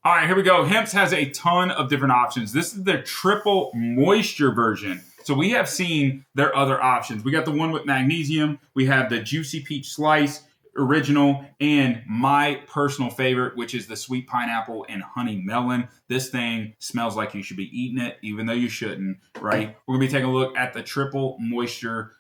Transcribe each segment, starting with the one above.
All right, here we go. Hempz has a ton of different options. This is their triple moisture version. So we have seen their other options. We got the one with magnesium. We have the juicy peach slice original, and my personal favorite, which is the sweet pineapple and honey melon. This thing smells like you should be eating it, even though you shouldn't, right? We're gonna be taking a look at the triple moisture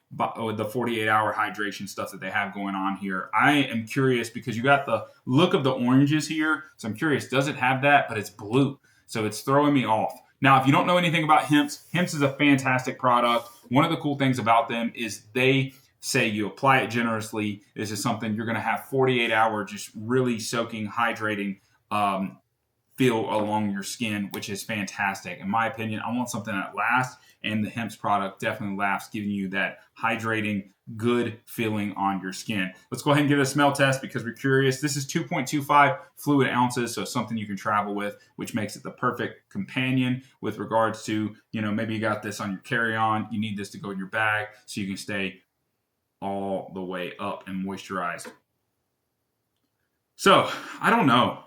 with the 48-hour hydration stuff that they have going on here. I am curious because you got the look of the oranges here, so I'm curious, does it have that? But it's blue, so it's throwing me off. Now, if you don't know anything about Hempz, Hempz is a fantastic product. One of the cool things about them is they say you apply it generously. This is something you're going to have 48-hour just really soaking, hydrating feel along your skin, which is fantastic. In my opinion, I want something that lasts, and the Hempz product definitely lasts, giving you that hydrating, good feeling on your skin. Let's go ahead and give it a smell test because we're curious. This is 2.25 fluid ounces, so something you can travel with, which makes it the perfect companion with regards to, maybe you got this on your carry-on. You need this to go in your bag so you can stay all the way up and moisturized. So, I don't know.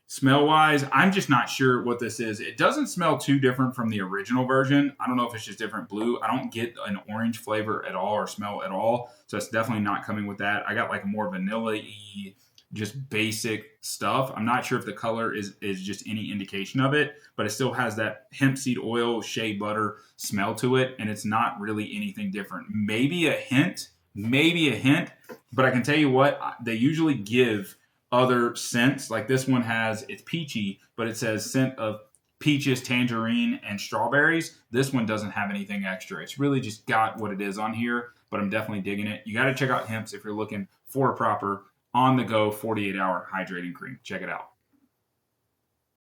Smell-wise, I'm just not sure what this is. It doesn't smell too different from the original version. I don't know if it's just different blue. I don't get an orange flavor at all or smell at all, so it's definitely not coming with that. I got like a more vanilla-y, just basic stuff. I'm not sure if the color is just any indication of it, but it still has that hemp seed oil, shea butter smell to it, and it's not really anything different. Maybe a hint, but I can tell you what, they usually give other scents. Like this one it's peachy, but it says scent of peaches, tangerine, and strawberries. This one doesn't have anything extra. It's really just got what it is on here, but I'm definitely digging it. You got to check out Hempz if you're looking for a proper on-the-go 48-hour hydrating cream. Check it out.